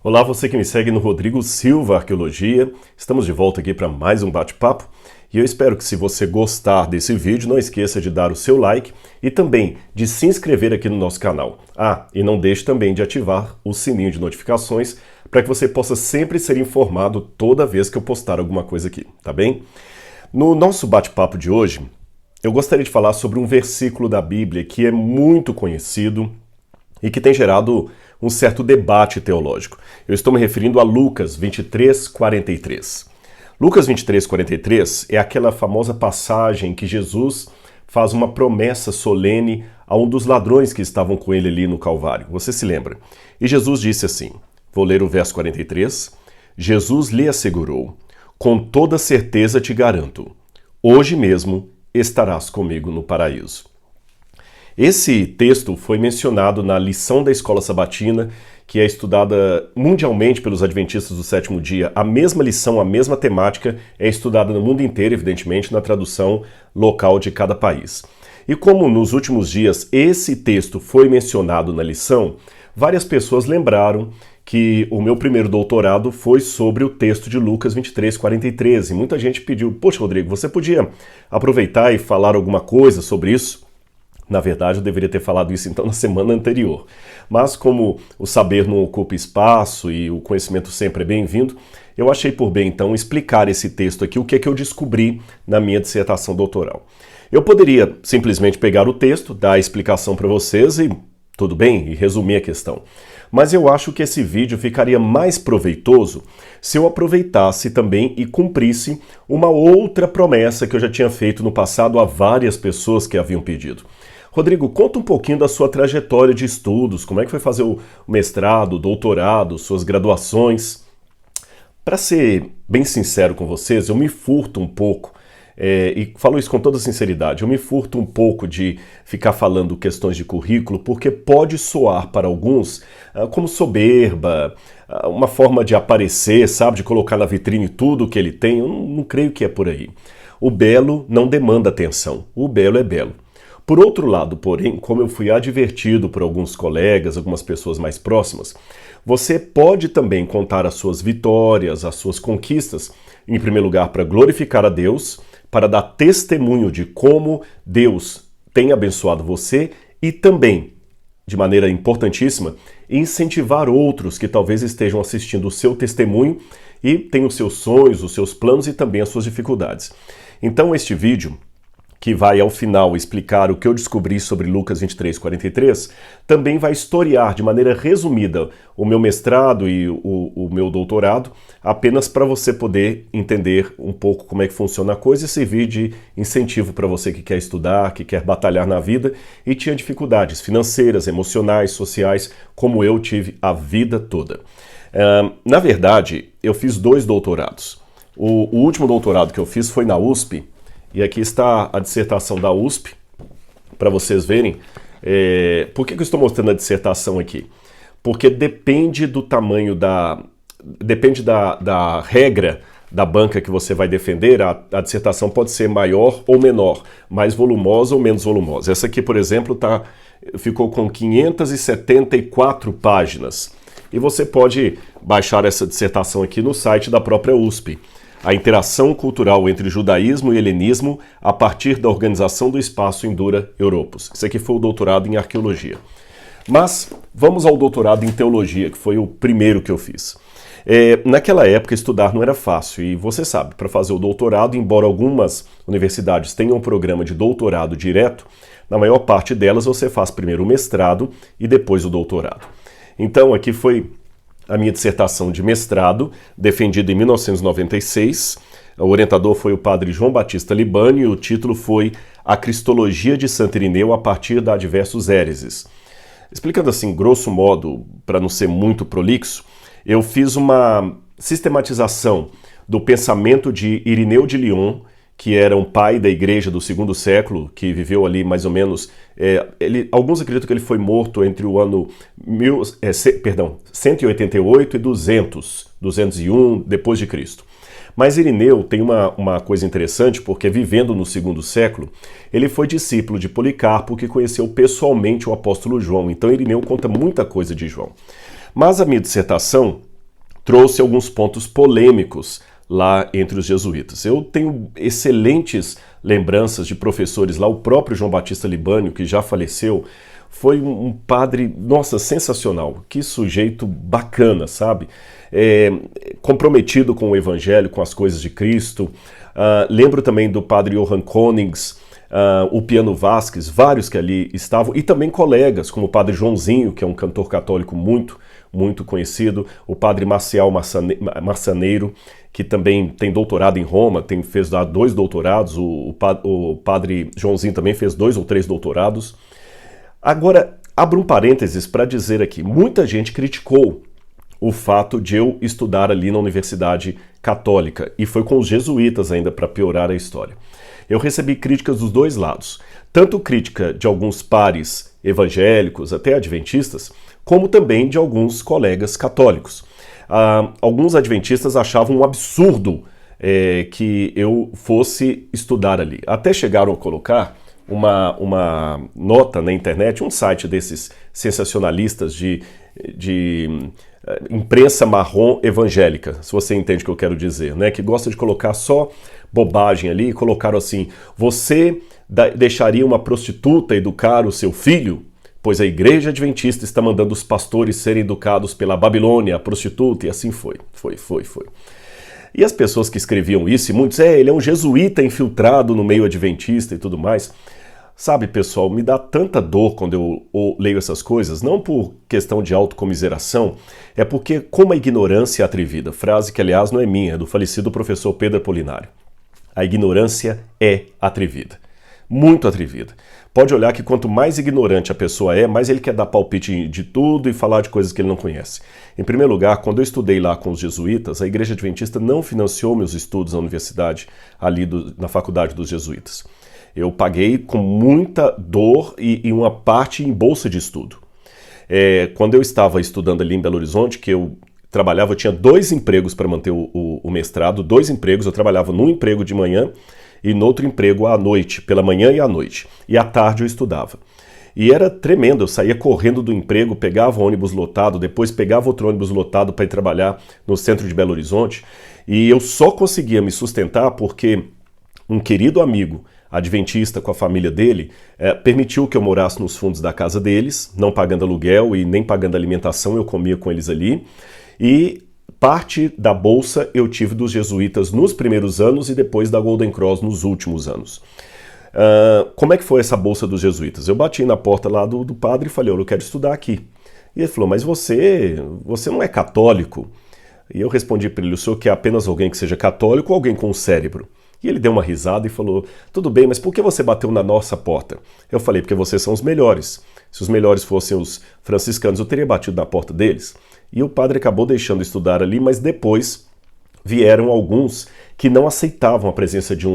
Olá, você que me segue no Rodrigo Silva Arqueologia. Estamos de volta aqui para mais um bate-papo e eu espero que, se você gostar desse vídeo, não esqueça de dar o seu like e também de se inscrever aqui no nosso canal. E não deixe também de ativar o sininho de notificações para que você possa sempre ser informado toda vez que eu postar alguma coisa aqui, tá bem? No nosso bate-papo de hoje, eu gostaria de falar sobre um versículo da Bíblia que é muito conhecido e que tem gerado um certo debate teológico. Eu estou me referindo a Lucas 23, 43. Lucas 23, 43 é aquela famosa passagem que Jesus faz uma promessa solene a um dos ladrões que estavam com ele ali no Calvário. Você se lembra? E Jesus disse assim, vou ler o verso 43, Jesus lhe assegurou, com toda certeza te garanto, hoje mesmo estarás comigo no paraíso. Esse texto foi mencionado na lição da Escola Sabatina, que é estudada mundialmente pelos adventistas do sétimo dia. A mesma lição, a mesma temática é estudada no mundo inteiro, evidentemente, na tradução local de cada país. E como nos últimos dias esse texto foi mencionado na lição, várias pessoas lembraram que o meu primeiro doutorado foi sobre o texto de Lucas 23, 43. E muita gente pediu, poxa, Rodrigo, você podia aproveitar e falar alguma coisa sobre isso? Na verdade, eu deveria ter falado isso então na semana anterior. Mas como o saber não ocupa espaço e o conhecimento sempre é bem-vindo, eu achei por bem então explicar esse texto aqui, o que é que eu descobri na minha dissertação doutoral. Eu poderia simplesmente pegar o texto, dar a explicação para vocês e tudo bem, e resumir a questão. Mas eu acho que esse vídeo ficaria mais proveitoso se eu aproveitasse também e cumprisse uma outra promessa que eu já tinha feito no passado a várias pessoas que haviam pedido. Rodrigo, conta um pouquinho da sua trajetória de estudos, como é que foi fazer o mestrado, o doutorado, suas graduações. Para ser bem sincero com vocês, eu me furto um pouco, e falo isso com toda sinceridade, eu me furto um pouco de ficar falando questões de currículo, porque pode soar para alguns como soberba, uma forma de aparecer, sabe, de colocar na vitrine tudo o que ele tem. Eu não creio que é por aí. O belo não demanda atenção, o belo é belo. Por outro lado, porém, como eu fui advertido por alguns colegas, algumas pessoas mais próximas, você pode também contar as suas vitórias, as suas conquistas, em primeiro lugar, para glorificar a Deus, para dar testemunho de como Deus tem abençoado você e também, de maneira importantíssima, incentivar outros que talvez estejam assistindo o seu testemunho e têm os seus sonhos, os seus planos e também as suas dificuldades. Então, este vídeo, que vai ao final explicar o que eu descobri sobre Lucas 23, 43, também vai historiar de maneira resumida o meu mestrado e o meu doutorado, apenas para você poder entender um pouco como é que funciona a coisa e servir de incentivo para você que quer estudar, que quer batalhar na vida e tinha dificuldades financeiras, emocionais, sociais, como eu tive a vida toda. Na verdade, eu fiz 2 doutorados. O último doutorado que eu fiz foi na USP, e aqui está a dissertação da USP, para vocês verem. Por que eu estou mostrando a dissertação aqui? Porque depende do tamanho depende da regra da banca que você vai defender, a dissertação pode ser maior ou menor, mais volumosa ou menos volumosa. Essa aqui, por exemplo, ficou com 574 páginas. E você pode baixar essa dissertação aqui no site da própria USP. A interação cultural entre judaísmo e helenismo a partir da organização do espaço Indura Europos. Isso aqui foi o doutorado em arqueologia. Mas vamos ao doutorado em teologia, que foi o primeiro que eu fiz. Naquela época, estudar não era fácil. E você sabe, para fazer o doutorado, embora algumas universidades tenham um programa de doutorado direto, na maior parte delas você faz primeiro o mestrado e depois o doutorado. Então, aqui foi a minha dissertação de mestrado, defendida em 1996. O orientador foi o padre João Batista Libani e o título foi A Cristologia de Santo Irineu a partir da Adversus Héreses. Explicando assim, grosso modo, para não ser muito prolixo, eu fiz uma sistematização do pensamento de Irineu de Lyon, que era um pai da igreja do segundo século, que viveu ali mais ou menos... alguns acreditam que ele foi morto entre o ano 188 e 201 depois de Cristo. Mas Irineu tem uma coisa interessante, porque vivendo no segundo século, ele foi discípulo de Policarpo, que conheceu pessoalmente o apóstolo João. Então Irineu conta muita coisa de João. Mas a minha dissertação trouxe alguns pontos polêmicos lá entre os jesuítas. Eu tenho excelentes lembranças de professores lá, o próprio João Batista Libânio, que já faleceu, foi um padre, nossa, sensacional, que sujeito bacana, sabe? Comprometido com o evangelho, com as coisas de Cristo. Lembro também do padre Johann Konings, o Piano Vasquez, vários que ali estavam, e também colegas, como o padre Joãozinho, que é um cantor católico muito conhecido, o padre Marcial Marçaneiro, que também tem doutorado em Roma, fez 2 doutorados, o padre Joãozinho também fez 2 ou 3 doutorados. Agora, abro um parênteses para dizer aqui, muita gente criticou o fato de eu estudar ali na Universidade Católica, e foi com os jesuítas ainda, para piorar a história. Eu recebi críticas dos 2 lados, tanto crítica de alguns pares evangélicos, até adventistas, como também de alguns colegas católicos. Alguns adventistas achavam um absurdo que eu fosse estudar ali. Até chegaram a colocar uma nota na internet, um site desses sensacionalistas de imprensa marrom evangélica, se você entende o que eu quero dizer, né? Que gosta de colocar só bobagem ali, e colocaram assim: você deixaria uma prostituta educar o seu filho? Pois a igreja adventista está mandando os pastores serem educados pela Babilônia, a prostituta, e assim foi. E as pessoas que escreviam isso, e muitos, ele é um jesuíta infiltrado no meio adventista e tudo mais. Sabe, pessoal, me dá tanta dor quando eu leio essas coisas, não por questão de autocomiseração, é porque como a ignorância é atrevida, frase que aliás não é minha, é do falecido professor Pedro Apolinário. A ignorância é atrevida, muito atrevida. Pode olhar que quanto mais ignorante a pessoa é, mais ele quer dar palpite de tudo e falar de coisas que ele não conhece. Em primeiro lugar, quando eu estudei lá com os jesuítas, a Igreja Adventista não financiou meus estudos na universidade, ali na faculdade dos jesuítas. Eu paguei com muita dor e uma parte em bolsa de estudo. Quando eu estava estudando ali em Belo Horizonte, que eu trabalhava, eu tinha 2 empregos para manter o mestrado, 2 empregos, eu trabalhava num emprego de manhã e no outro emprego à noite, pela manhã e à noite. E à tarde eu estudava. E era tremendo, eu saía correndo do emprego, pegava o ônibus lotado, depois pegava outro ônibus lotado para ir trabalhar no centro de Belo Horizonte. E eu só conseguia me sustentar porque um querido amigo adventista com a família dele, permitiu que eu morasse nos fundos da casa deles, não pagando aluguel e nem pagando alimentação, eu comia com eles ali. E parte da bolsa eu tive dos jesuítas nos primeiros anos e depois da Golden Cross nos últimos anos. Como é que foi essa bolsa dos jesuítas? Eu bati na porta lá do padre e falei: eu quero estudar aqui. E ele falou: mas você não é católico? E eu respondi para ele: o senhor quer apenas alguém que seja católico ou alguém com cérebro? E ele deu uma risada e falou: tudo bem, mas por que você bateu na nossa porta? Eu falei: porque vocês são os melhores. Se os melhores fossem os franciscanos, eu teria batido na porta deles. E o padre acabou deixando estudar ali, mas depois vieram alguns que não aceitavam a presença de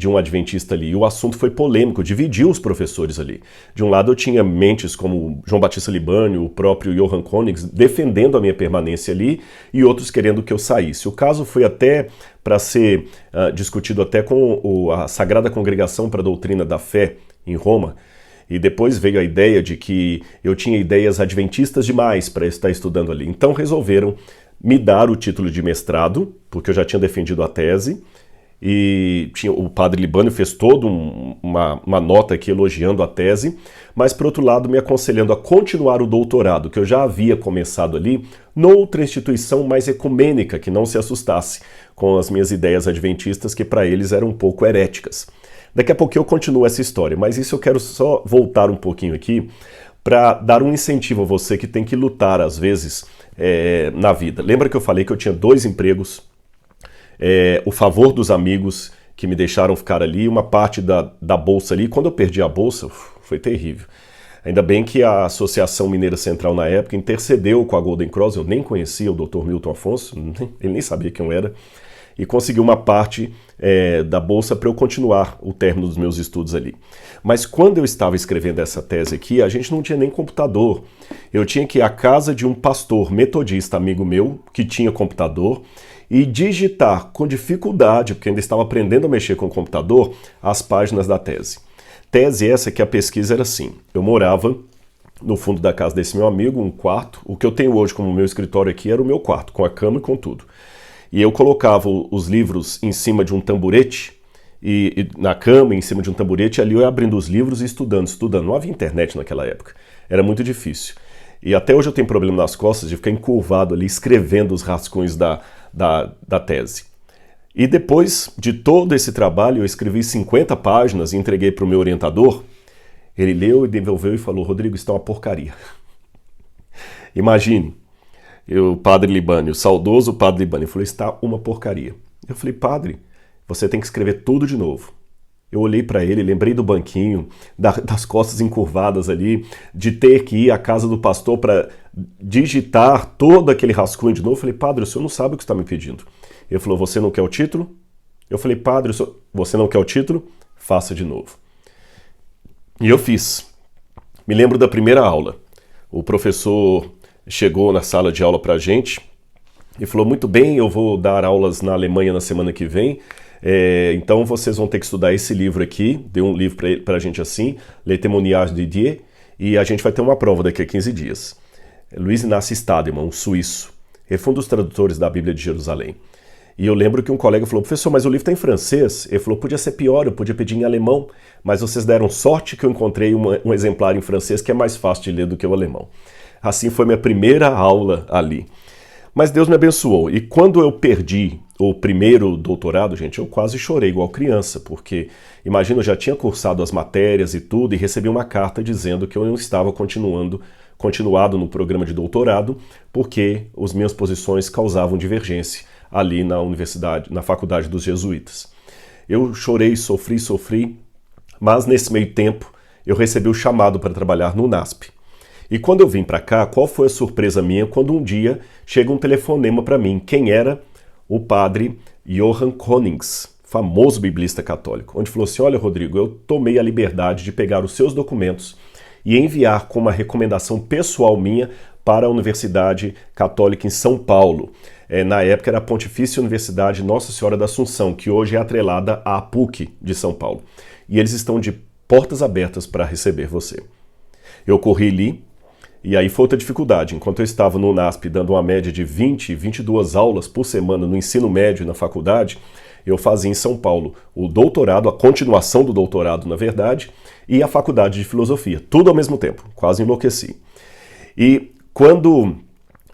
um adventista ali. E o assunto foi polêmico, dividiu os professores ali. De um lado eu tinha mentes como João Batista Libânio, o próprio Johann Konings, defendendo a minha permanência ali, e outros querendo que eu saísse. O caso foi até para ser discutido até com a Sagrada Congregação para a Doutrina da Fé em Roma, e depois veio a ideia de que eu tinha ideias adventistas demais para estar estudando ali. Então resolveram me dar o título de mestrado, porque eu já tinha defendido a tese, e o padre Libânio fez toda uma nota aqui elogiando a tese, mas por outro lado me aconselhando a continuar o doutorado, que eu já havia começado ali, noutra instituição mais ecumênica, que não se assustasse com as minhas ideias adventistas, que para eles eram um pouco heréticas. Daqui a pouco eu continuo essa história, mas isso eu quero só voltar um pouquinho aqui para dar um incentivo a você que tem que lutar às vezes na vida. Lembra que eu falei que eu tinha 2 empregos, o favor dos amigos que me deixaram ficar ali, uma parte da bolsa ali. Quando eu perdi a bolsa, foi terrível. Ainda bem que a Associação Mineira Central na época intercedeu com a Golden Cross, eu nem conhecia o Dr. Milton Afonso, ele nem sabia quem eu era, e conseguiu uma parte da bolsa para eu continuar o término dos meus estudos ali. Mas quando eu estava escrevendo essa tese aqui, a gente não tinha nem computador. Eu tinha que ir à casa de um pastor metodista, amigo meu, que tinha computador, e digitar com dificuldade, porque ainda estava aprendendo a mexer com o computador, as páginas da tese. Tese essa que a pesquisa era assim: eu morava no fundo da casa desse meu amigo, um quarto. O que eu tenho hoje como meu escritório aqui era o meu quarto, com a cama e com tudo. E eu colocava os livros em cima de um tamborete, e na cama, em cima de um tamborete, ali eu ia abrindo os livros e estudando. Não havia internet naquela época, era muito difícil. E até hoje eu tenho problema nas costas de ficar encurvado ali, escrevendo os rascunhos da tese. E depois de todo esse trabalho, eu escrevi 50 páginas e entreguei para o meu orientador. Ele leu e devolveu e falou: Rodrigo, isso é uma porcaria. Imagine, o padre Libânio, o saudoso padre Libânio, falou: está uma porcaria. Eu falei: padre, você tem que escrever tudo de novo. Eu olhei para ele, lembrei do banquinho, das costas encurvadas ali, de ter que ir à casa do pastor para digitar todo aquele rascunho de novo. Eu falei: padre, o senhor não sabe o que está me pedindo. Ele falou: você não quer o título? Eu falei: padre, você não quer o título? Faça de novo. E eu fiz. Me lembro da primeira aula. O professor chegou na sala de aula para a gente e falou: muito bem, eu vou dar aulas na Alemanha na semana que vem, então vocês vão ter que estudar esse livro aqui. Deu um livro para a gente assim, Le Témoignage de Dieu, e a gente vai ter uma prova daqui a 15 dias. Luiz Inácio Stadelmann, um suíço. Ele foi um dos tradutores da Bíblia de Jerusalém. E eu lembro que um colega falou: professor, mas o livro está em francês. Ele falou: podia ser pior, eu podia pedir em alemão, mas vocês deram sorte que eu encontrei um exemplar em francês que é mais fácil de ler do que o alemão. Assim foi minha primeira aula ali. Mas Deus me abençoou. E quando eu perdi o primeiro doutorado, gente, eu quase chorei igual criança, porque, imagina, eu já tinha cursado as matérias e tudo, e recebi uma carta dizendo que eu não estava continuado no programa de doutorado, porque as minhas posições causavam divergência ali na universidade, na faculdade dos jesuítas. Eu chorei, sofri, mas nesse meio tempo eu recebi o chamado para trabalhar no NASP. E quando eu vim para cá, qual foi a surpresa minha quando um dia chega um telefonema para mim? Quem era? O padre Johann Konings, famoso biblista católico, onde falou assim: olha, Rodrigo, eu tomei a liberdade de pegar os seus documentos e enviar com uma recomendação pessoal minha para a Universidade Católica em São Paulo. Na época era a Pontifícia Universidade Nossa Senhora da Assunção, que hoje é atrelada à PUC de São Paulo. E eles estão de portas abertas para receber você. Eu corri ali, e aí foi outra dificuldade. Enquanto eu estava no NASP dando uma média de 22 aulas por semana no ensino médio e na faculdade, eu fazia em São Paulo o doutorado, a continuação do doutorado, na verdade, e a faculdade de filosofia. Tudo ao mesmo tempo. Quase enlouqueci. E quando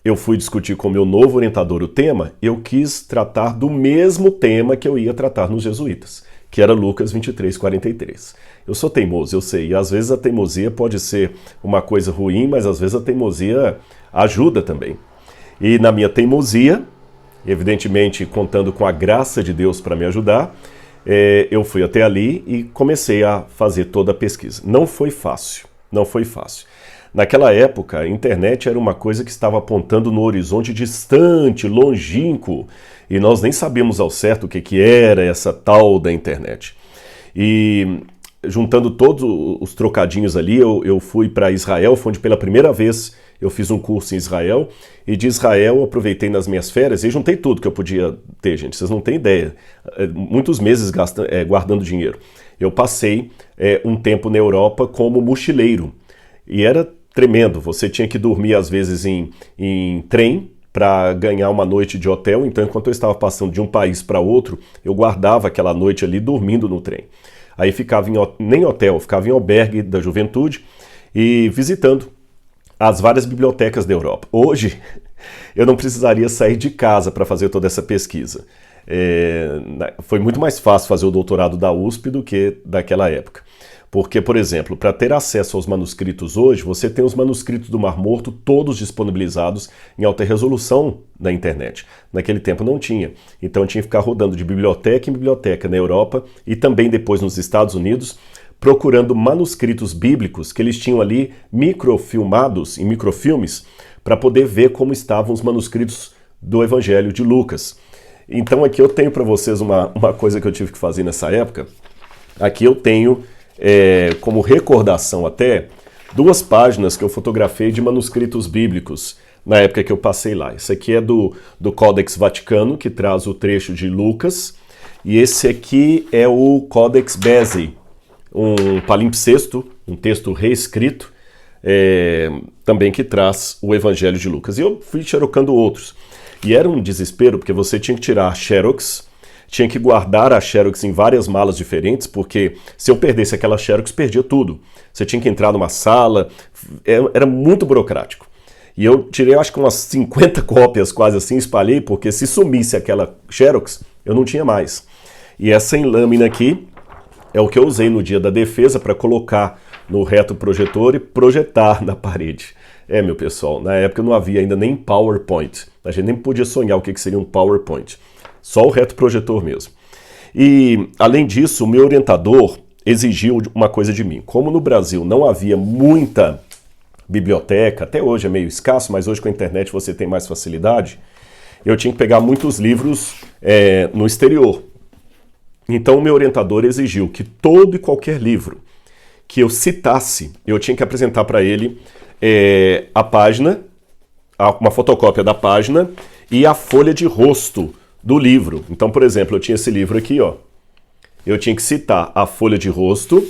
eu fui discutir com o meu novo orientador o tema, eu quis tratar do mesmo tema que eu ia tratar nos jesuítas, que era Lucas 23:43. Eu sou teimoso, eu sei, e às vezes a teimosia pode ser uma coisa ruim, mas às vezes a teimosia ajuda também. E na minha teimosia, evidentemente contando com a graça de Deus para me ajudar, eu fui até ali e comecei a fazer toda a pesquisa. Não foi fácil. Naquela época, a internet era uma coisa que estava apontando no horizonte distante, longínquo, e nós nem sabíamos ao certo o que era essa tal da internet. E juntando todos os trocadinhos ali, eu fui para Israel, foi onde pela primeira vez eu fiz um curso em Israel, e de Israel eu aproveitei nas minhas férias e juntei tudo que eu podia ter, gente, vocês não têm ideia, muitos meses guardando dinheiro. Eu passei um tempo na Europa como mochileiro, e era tremendo, você tinha que dormir às vezes em trem para ganhar uma noite de hotel, então enquanto eu estava passando de um país para outro, eu guardava aquela noite ali dormindo no trem. Aí ficava nem hotel, ficava em albergue da juventude e visitando as várias bibliotecas da Europa. Hoje, eu não precisaria sair de casa para fazer toda essa pesquisa. Foi muito mais fácil fazer o doutorado da USP do que daquela época. Porque, por exemplo, para ter acesso aos manuscritos hoje, você tem os manuscritos do Mar Morto todos disponibilizados em alta resolução na internet. Naquele tempo não tinha. Então eu tinha que ficar rodando de biblioteca em biblioteca na Europa e também depois nos Estados Unidos, procurando manuscritos bíblicos que eles tinham ali microfilmados, em microfilmes, para poder ver como estavam os manuscritos do Evangelho de Lucas. Então aqui eu tenho para vocês uma coisa que eu tive que fazer nessa época. Aqui eu tenho, como recordação até, 2 páginas que eu fotografei de manuscritos bíblicos na época que eu passei lá. Esse aqui é do Codex Vaticano, que traz o trecho de Lucas, e esse aqui é o Codex Bezae, um palimpsesto, um texto reescrito também que traz o Evangelho de Lucas. E eu fui xerocando outros. E era um desespero, porque você tinha que tirar a xerox, tinha que guardar a xerox em várias malas diferentes, porque se eu perdesse aquela xerox, perdia tudo. Você tinha que entrar numa sala, era muito burocrático. E eu tirei, acho que umas 50 cópias quase assim, espalhei, porque se sumisse aquela xerox, eu não tinha mais. E essa em lâmina aqui é o que eu usei no dia da defesa para colocar no retroprojetor e projetar na parede. Meu pessoal, na época não havia ainda nem PowerPoint. A gente nem podia sonhar o que seria um PowerPoint. Só o retroprojetor mesmo. E, além disso, o meu orientador exigiu uma coisa de mim. Como no Brasil não havia muita biblioteca, até hoje é meio escasso, mas hoje com a internet você tem mais facilidade, eu tinha que pegar muitos livros no exterior. Então, o meu orientador exigiu que todo e qualquer livro que eu citasse, eu tinha que apresentar para ele a página, uma fotocópia da página e a folha de rosto do livro. Então, por exemplo, eu tinha esse livro aqui, ó. Eu tinha que citar a folha de rosto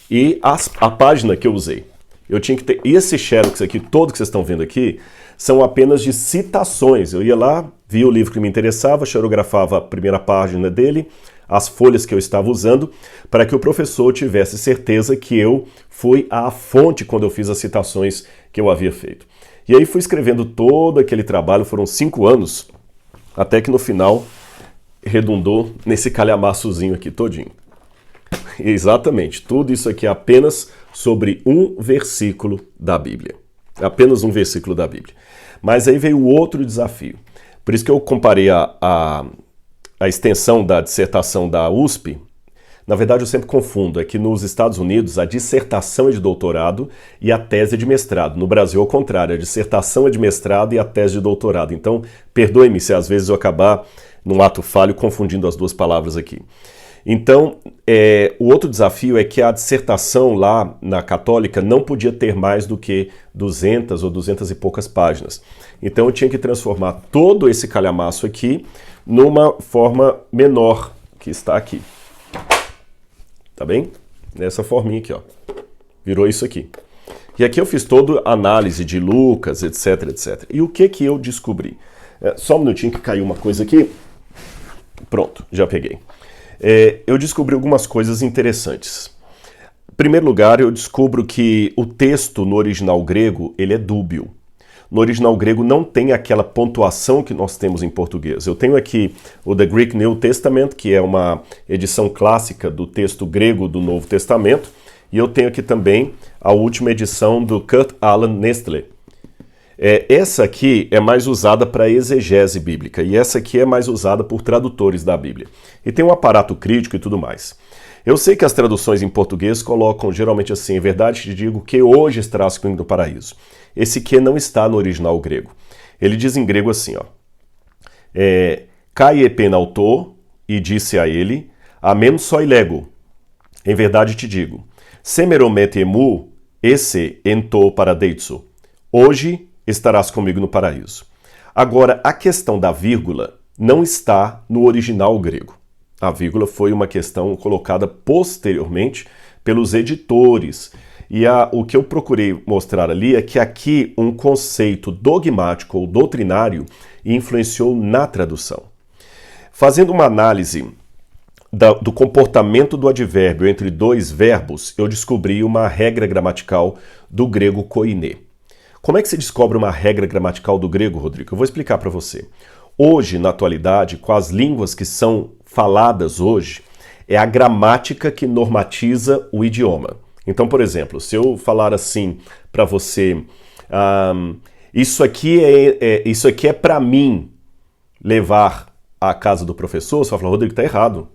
e a página que eu usei. Eu tinha que ter esse xerox aqui, todo que vocês estão vendo aqui, são apenas de citações. Eu ia lá, via o livro que me interessava, xerografava a primeira página dele, as folhas que eu estava usando, para que o professor tivesse certeza que eu fui à fonte quando eu fiz as citações que eu havia feito. E aí fui escrevendo todo aquele trabalho, foram 5 anos, até que no final redundou nesse calhamaçozinho aqui todinho. Exatamente, tudo isso aqui é apenas sobre um versículo da Bíblia. Apenas um versículo da Bíblia. Mas aí veio outro desafio. Por isso que eu comparei a extensão da dissertação da USP. Na verdade, eu sempre confundo, é que nos Estados Unidos a dissertação é de doutorado e a tese é de mestrado. No Brasil, ao contrário, a dissertação é de mestrado e a tese de doutorado. Então, perdoe-me se às vezes eu acabar, num ato falho, confundindo as duas palavras aqui. Então, o outro desafio é que a dissertação lá na Católica não podia ter mais do que 200 ou 200 e poucas páginas. Então, eu tinha que transformar todo esse calhamaço aqui numa forma menor, que está aqui. Tá bem? Nessa forminha aqui, ó. Virou isso aqui. E aqui eu fiz toda a análise de Lucas, etc, etc. E o que eu descobri? Só um minutinho que caiu uma coisa aqui. Pronto, já peguei. Eu descobri algumas coisas interessantes. Em primeiro lugar, eu descubro que o texto no original grego, ele é dúbio. No original grego não tem aquela pontuação que nós temos em português. Eu tenho aqui o The Greek New Testament, que é uma edição clássica do texto grego do Novo Testamento, e eu tenho aqui também a última edição do Kurt Aland Nestle. Essa aqui é mais usada para exegese bíblica, e essa aqui é mais usada por tradutores da Bíblia. E tem um aparato crítico e tudo mais. Eu sei que as traduções em português colocam geralmente assim, é verdade te digo que hoje estarás comigo no paraíso. Esse que não está no original grego. Ele diz em grego assim, ó. Kai epenautor, e disse a ele, amen soi lego. Em verdade te digo, semeromete emu, esse ento paradeitso. Hoje estarás comigo no paraíso. Agora, a questão da vírgula não está no original grego. A vírgula foi uma questão colocada posteriormente pelos editores. E o que eu procurei mostrar ali é que aqui um conceito dogmático ou doutrinário influenciou na tradução. Fazendo uma análise do comportamento do advérbio entre dois verbos, eu descobri uma regra gramatical do grego koiné. Como é que se descobre uma regra gramatical do grego, Rodrigo? Eu vou explicar para você. Hoje, na atualidade, com as línguas que são faladas hoje, é a gramática que normatiza o idioma. Então, por exemplo, se eu falar assim para você, isso aqui é para mim levar à casa do professor, você vai falar, Rodrigo, está errado.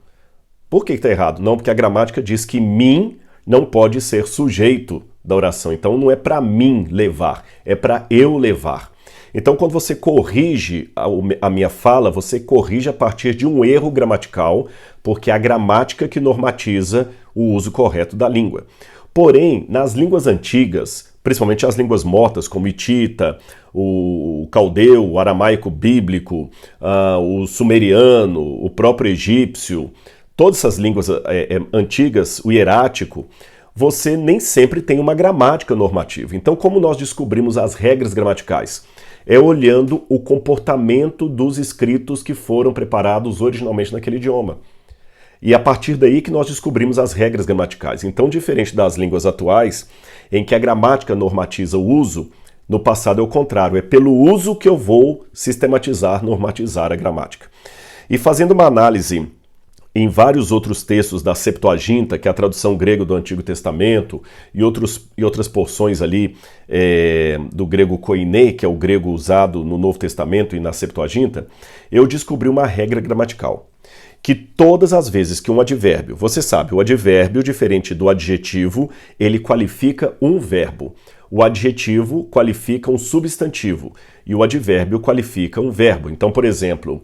Por que está errado? Não, porque a gramática diz que mim não pode ser sujeito da oração. Então, não é para mim levar, é para eu levar. Então, quando você corrige a minha fala, você corrige a partir de um erro gramatical, porque é a gramática que normatiza o uso correto da língua. Porém, nas línguas antigas, principalmente as línguas mortas, como o hitita, o caldeu, o aramaico bíblico, o sumeriano, o próprio egípcio, todas essas línguas antigas, o hierático, você nem sempre tem uma gramática normativa. Então, como nós descobrimos as regras gramaticais? É olhando o comportamento dos escritos que foram preparados originalmente naquele idioma. E a partir daí que nós descobrimos as regras gramaticais. Então, diferente das línguas atuais, em que a gramática normatiza o uso, no passado é o contrário, é pelo uso que eu vou sistematizar, normatizar a gramática. E fazendo uma análise em vários outros textos da Septuaginta, que é a tradução grega do Antigo Testamento, e outras porções ali do grego koiné, que é o grego usado no Novo Testamento e na Septuaginta, eu descobri uma regra gramatical. Que todas as vezes que um advérbio, você sabe, o advérbio, diferente do adjetivo, ele qualifica um verbo. O adjetivo qualifica um substantivo e o advérbio qualifica um verbo. Então, por exemplo,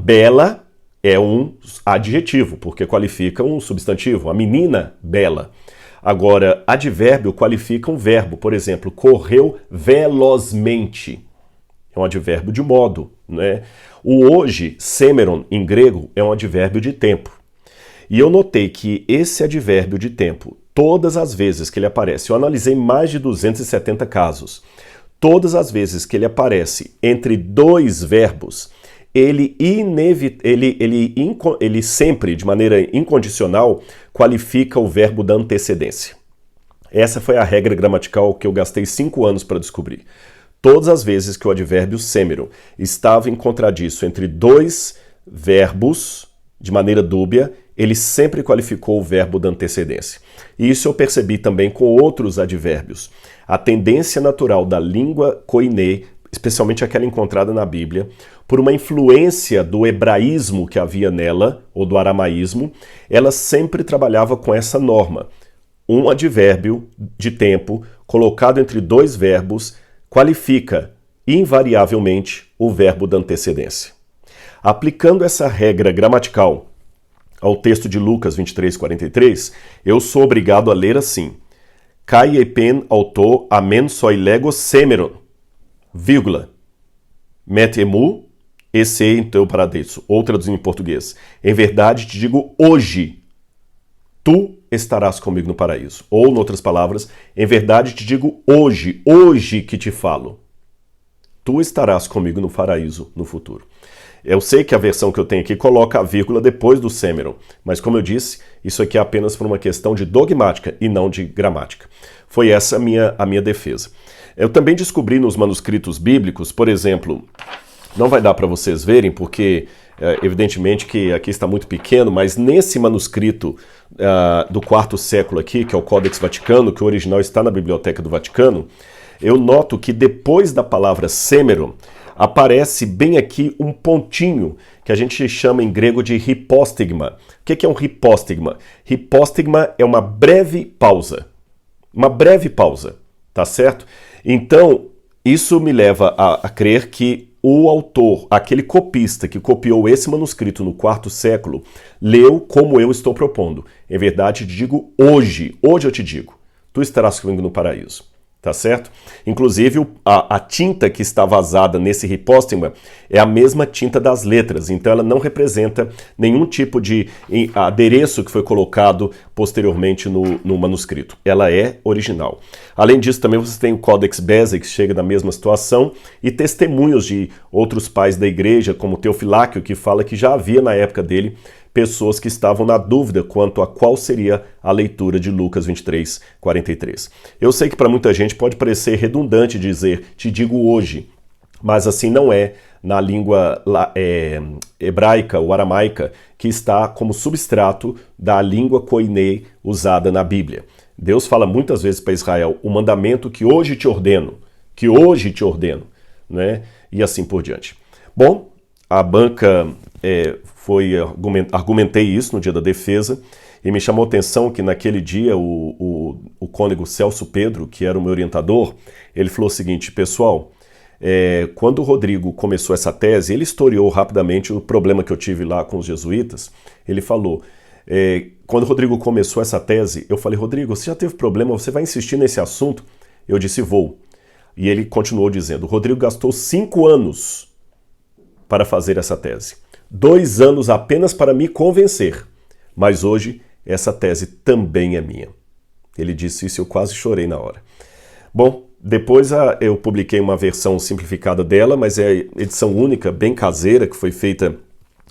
bela é um adjetivo, porque qualifica um substantivo. A menina, bela. Agora, advérbio qualifica um verbo. Por exemplo, correu velozmente. É um advérbio de modo, né? O hoje, semeron, em grego, é um advérbio de tempo. E eu notei que esse advérbio de tempo, todas as vezes que ele aparece, eu analisei mais de 270 casos, todas as vezes que ele aparece entre dois verbos, ele sempre, de maneira incondicional, qualifica o verbo da antecedência. Essa foi a regra gramatical que eu gastei 5 anos para descobrir. Todas as vezes que o advérbio semeron estava em contradiço entre dois verbos, de maneira dúbia, ele sempre qualificou o verbo da antecedência. E isso eu percebi também com outros advérbios. A tendência natural da língua koiné, especialmente aquela encontrada na Bíblia, por uma influência do hebraísmo que havia nela, ou do aramaísmo, ela sempre trabalhava com essa norma. Um advérbio de tempo colocado entre dois verbos qualifica invariavelmente o verbo da antecedência. Aplicando essa regra gramatical ao texto de Lucas 23:43, eu sou obrigado a ler assim: Kai epen auto amen soi lego semeron, vírgula, met emu, esse em teu paradiso. Ou traduzindo em português, em verdade te digo hoje, tu estarás comigo no paraíso. Ou, em outras palavras, em verdade te digo hoje, hoje que te falo, tu estarás comigo no paraíso no futuro. Eu sei que a versão que eu tenho aqui coloca a vírgula depois do semeron, mas como eu disse, isso aqui é apenas por uma questão de dogmática e não de gramática. Foi essa a minha defesa. Eu também descobri nos manuscritos bíblicos, por exemplo, não vai dar para vocês verem porque evidentemente que aqui está muito pequeno, mas nesse manuscrito do 4º século aqui, que é o Codex Vaticano, que o original está na Biblioteca do Vaticano, eu noto que depois da palavra semeron, aparece bem aqui um pontinho que a gente chama em grego de hipóstigma. O que é um hipóstigma? Hipóstigma é uma breve pausa. Uma breve pausa, tá certo? Então, isso me leva a crer que o autor, aquele copista que copiou esse manuscrito no 4º século, leu como eu estou propondo. Em verdade, te digo hoje eu te digo, tu estarás comigo no paraíso. Tá certo? Inclusive, a tinta que está vazada nesse hipóstigma é a mesma tinta das letras, então ela não representa nenhum tipo de adereço que foi colocado posteriormente no manuscrito. Ela é original. Além disso, também você tem o Codex Bezae, que chega na mesma situação, e testemunhos de outros pais da igreja, como Teofiláquio, que fala que já havia na época dele pessoas que estavam na dúvida quanto a qual seria a leitura de Lucas 23:43. Eu sei que para muita gente pode parecer redundante dizer te digo hoje, mas assim não é na língua hebraica ou aramaica, que está como substrato da língua koiné usada na Bíblia. Deus fala muitas vezes para Israel, o mandamento que hoje te ordeno, né? E assim por diante. Bom, a banca argumentei isso no dia da defesa e me chamou a atenção que naquele dia o cônego Celso Pedro, que era o meu orientador, ele falou o seguinte: pessoal, quando o Rodrigo começou essa tese, ele historiou rapidamente o problema que eu tive lá com os jesuítas. Ele falou, quando o Rodrigo começou essa tese, eu falei: Rodrigo, você já teve problema, você vai insistir nesse assunto? Eu disse: vou. E ele continuou dizendo: o Rodrigo gastou 5 anos para fazer essa tese. 2 anos apenas para me convencer. Mas hoje, essa tese também é minha. Ele disse isso e eu quase chorei na hora. Bom, depois eu publiquei uma versão simplificada dela, mas é edição única, bem caseira, que foi feita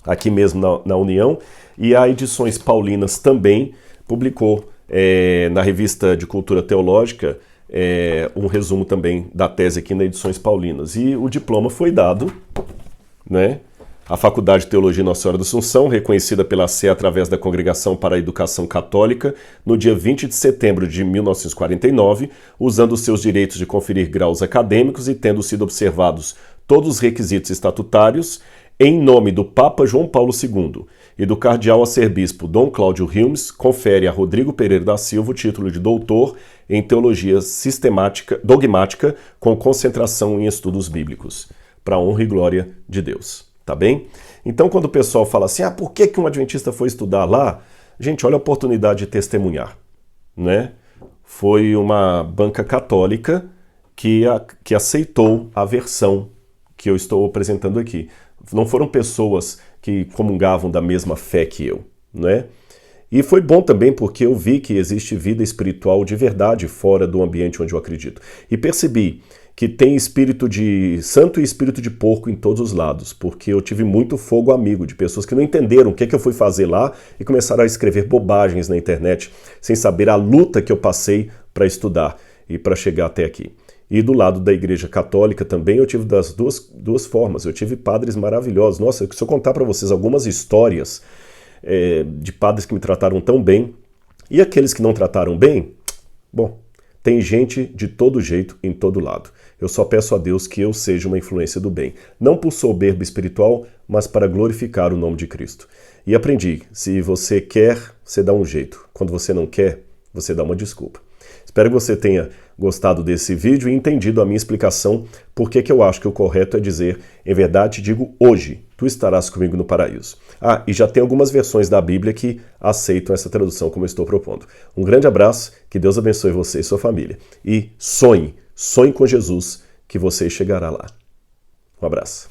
aqui mesmo na União. E a Edições Paulinas também publicou na revista de Cultura Teológica um resumo também da tese aqui na Edições Paulinas. E o diploma foi dado, né? A Faculdade de Teologia Nossa Senhora da Assunção, reconhecida pela Sé através da Congregação para a Educação Católica, no dia 20 de setembro de 1949, usando seus direitos de conferir graus acadêmicos e tendo sido observados todos os requisitos estatutários, em nome do Papa João Paulo II e do cardeal arcebispo Dom Cláudio Hilmes, confere a Rodrigo Pereira da Silva o título de doutor em Teologia Dogmática com concentração em estudos bíblicos, para a honra e glória de Deus. Tá bem? Então, quando o pessoal fala assim, por que um adventista foi estudar lá? Gente, olha a oportunidade de testemunhar, né? Foi uma banca católica que aceitou a versão que eu estou apresentando aqui. Não foram pessoas que comungavam da mesma fé que eu, né? E foi bom também porque eu vi que existe vida espiritual de verdade fora do ambiente onde eu acredito. E percebi que tem espírito de santo e espírito de porco em todos os lados, porque eu tive muito fogo amigo de pessoas que não entenderam o que eu fui fazer lá e começaram a escrever bobagens na internet, sem saber a luta que eu passei para estudar e para chegar até aqui. E do lado da Igreja Católica também eu tive das duas formas. Eu tive padres maravilhosos. Nossa, se eu contar para vocês algumas histórias de padres que me trataram tão bem, e aqueles que não trataram bem, bom, tem gente de todo jeito, em todo lado. Eu só peço a Deus que eu seja uma influência do bem. Não por soberba espiritual, mas para glorificar o nome de Cristo. E aprendi, se você quer, você dá um jeito. Quando você não quer, você dá uma desculpa. Espero que você tenha gostado desse vídeo e entendido a minha explicação por que eu acho que o correto é dizer, em verdade digo hoje, tu estarás comigo no paraíso. E já tem algumas versões da Bíblia que aceitam essa tradução como eu estou propondo. Um grande abraço, que Deus abençoe você e sua família. E sonhe com Jesus, que você chegará lá. Um abraço.